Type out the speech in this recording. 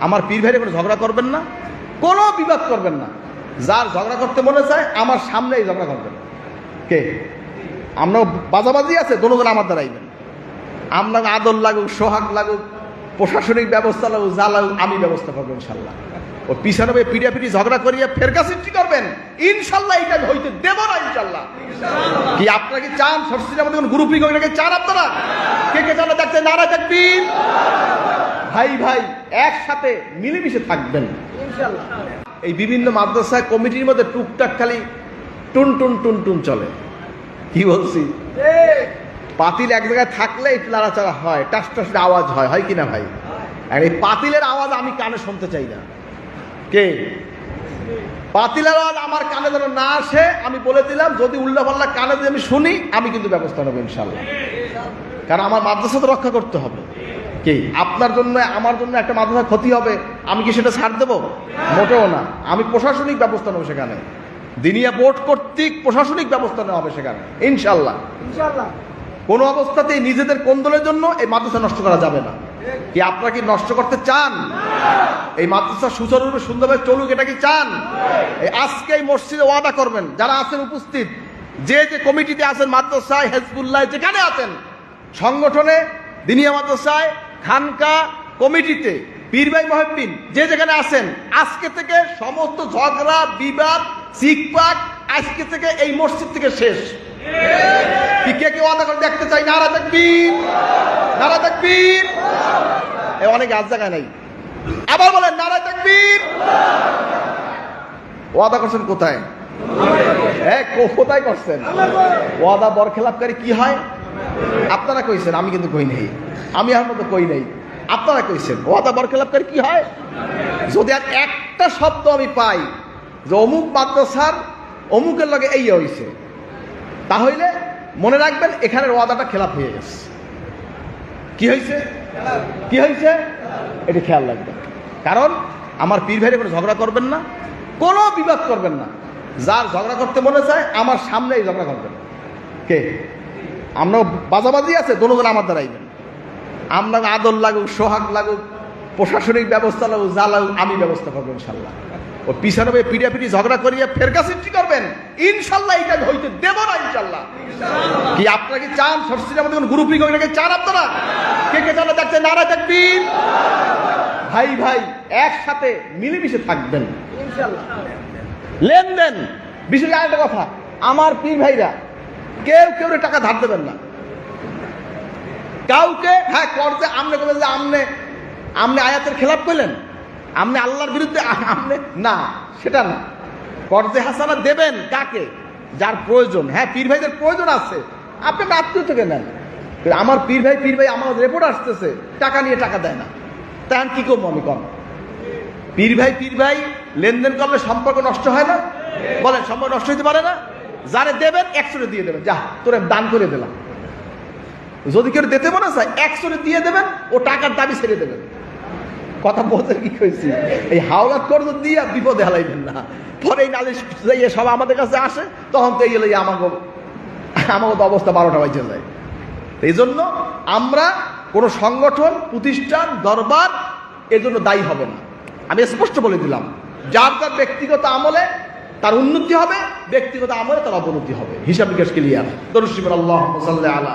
আমার পীর ভাইরে কোনো ঝগড়া করবেন না, কোনো বিবাদ করবেন না। যার ঝগড়া করতে মনে চায় আমার সামনেই ঝগড়া করবেন। কে আমরা বাজাবাজি আছে, দোনোজন আমার দ্বারাইবেন। আমরা আদর লাগুক, সোহাগ লাগুক, প্রশাসনিক ব্যবস্থা লাগুক, যা লাগুক আমি ব্যবস্থা করবো ইনশাল্লাহ। ও পিছনে পিড়াপিড়ি ঝগড়া করিয়ে ফেরকা সৃষ্টি করবেন ইনশাল্লাহ, এটা হইতে দেব না ইনশাল্লাহ। কি আপনারা কি চান সরস্বতীর মধ্যে কোনো গ্রুপিং ওইটাকে চান আপনারা? কে কে চান দেখছেন? নারায়ে তাকবীর। ভাই ভাই একসাথে মিলেমিশে থাকবেন ইনশাল্লাহ। এই বিভিন্ন মাদ্রাসায় কমিটির মধ্যে টুকটাক খালি টুন টুন টুন টুন চলে। কি বলছি? পাতিল এক জায়গায় থাকলে একটু নাড়াচাড়া হয়, টাস টাস আওয়াজ হয়, হয় কিনা ভাই? আর এই পাতিলের আওয়াজ আমি কানে শুনতে চাই না। কে পাতিলের আওয়াজ আমার কানে যেন না আসে, আমি বলে দিলাম। যদি উল্লাপাল্লা কানে যদি আমি শুনি, আমি কিন্তু ব্যবস্থা নেবো ইনশাল্লাহ। কারণ আমার মাদ্রাসা তো রক্ষা করতে হবে। কি আপনার জন্য আমার জন্য একটা মাদ্রাসা ক্ষতি হবে, আমি কি সেটা ছাড় দেবো? মোটেও না। আমি প্রশাসনিক ব্যবস্থা নেবো সেখানে, দিনিয়া বোর্ড কর্তৃক প্রশাসনিক ব্যবস্থা নেওয়া হবে সেখানে ইনশাল্লাহ। কোনো অবস্থাতেই নিজেদের কোন্দলের জন্য এই মাদ্রাসা নষ্ট করা যাবে না। কি আপনারা কি নষ্ট করতে চান? এই মাদ্রাসা সুচারুরূপে সুন্দরভাবে চলুক, এটা কি চান? আজকে এই মসজিদে ওয়াদা করবেন, যারা আছেন উপস্থিত, যে যে কমিটিতে আছেন, মাদ্রাসায়, হেজবুল্লাহ যেখানে আছেন, সংগঠনে, দিনিয়া মাদ্রাসায়, খানকা কমিটিতে, পীর ভাই মুহিব্বিন যে যেখানে আছেন, আজকে থেকে সমস্ত ঝগড়া বিবাদ চিকপাক আজকে থেকে এই মসজিদ থেকে শেষ। কে কে ওয়াদা করে দেখতে চাই? নারায়ে তাকবীর, নারায়ে তাকবীর। অনেক আজ জায়গায় নাই, আবার বলেন নারায়ে তাকবীর। ওয়াদা করছেন কোথায়? কোথায় করছেন ওয়াদা? বরখেলাপকারী কি হয় আপনারা কইছেন, আমি কিন্তু কই নাই। আমি আর মতো কই নাই, আপনারা কইছেন। ওয়াদা বরখেলাপকারী কি হয়? যদি আর একটা শব্দ আমি পাই যে অমুক মাদ্রাসার অমুকের লগে এই হইছে, তাহলে মনে রাখবেন এখানের ওয়াদাটা খেলাপ হয়ে গেছে। কি হয়েছে? কি হয়েছে? এটা খেয়াল রাখবেন। কারণ আমার পীর ভাইরে কোনো ঝগড়া করবেন না, কোনো বিবাদ করবেন না। যার ঝগড়া করতে মনে চায় আমার সামনেই ঝগড়া করবেন। কে আমরা বাজাবাজি আছে, দোনোজন আমার দ্বারাইবেন। আমরা আদর লাগুক, সোহাগ লাগুক, প্রশাসনিক ব্যবস্থা লাগুক, যা লাগুক আমি ব্যবস্থা করবো ইনশাল্লাহ। ও পিছনে পিড়াপিড়ি ঝগড়া করিয়ে ফেরকা সৃষ্টি করবেন ইনশাল্লাহ, এটা হইতে দেব না ইনশাল্লাহ। কি আপনারা কি চান সরস্বতীর মধ্যে কোনো গ্রুপিং ওইটাকে চান আপনারা? কে কে চান দেখছেন? নারায়ে তাকবীর। ভাই ভাই একসাথে মিলেমিশে থাকবেন ইনশাল্লাহ। লেনদেন বিশেষ আরেকটা কথা, আমার পীর ভাইরা কেউ কেউ টাকা ধার দেবেন না কাউকে। হ্যাঁ করতে আমনে করবেন যে আমনে আয়াতের খেলাপ করলেন, আপনি আল্লাহর বিরুদ্ধে, আপনি না, সেটা না। কর্জে হাসানা দেবেন কাকে? যার প্রয়োজন। হ্যাঁ পীর ভাইদের প্রয়োজন আছে, আপনি আত্মীয় থেকে নেন। আমার পীর ভাই আমার রিপোর্ট আসতেছে, টাকা নিয়ে টাকা দেয় না, তাহলে কি করবো আমি? কম পীর ভাই লেনদেন করলে সম্পর্ক নষ্ট হয় না? বলেন সম্পর্ক নষ্ট হইতে পারে না? যারে দেবেন 100 দিয়ে দেবেন, যা তোরে দান করে দিলাম। যদি কেউ দিতে মনে চায় 100 দিয়ে দেবেন, ও টাকার দাবি ছেড়ে দেবেন। কথা বলতে কি কইছি? এই হাওলাত কর্জ দিয়ে বিপদে হালাইবেন না। পরে এই নালিশ সব আমাদের কাছে আসে, তখন তো এই আমাকে তো অবস্থা 12টা বাজে যায়। এই জন্য আমরা কোন সংগঠন, প্রতিষ্ঠান, দরবার এর জন্য দায়ী হবে না। আমি স্পষ্ট বলে দিলাম, যার যার ব্যক্তিগত আমলে তার উন্নতি হবে, ব্যক্তিগত আমলে তার অবনতি হবে। হিসাব নিকাশ ক্লিয়ার। দরুদ শরীফ আল্লাহুম্মা সাল্লি আলা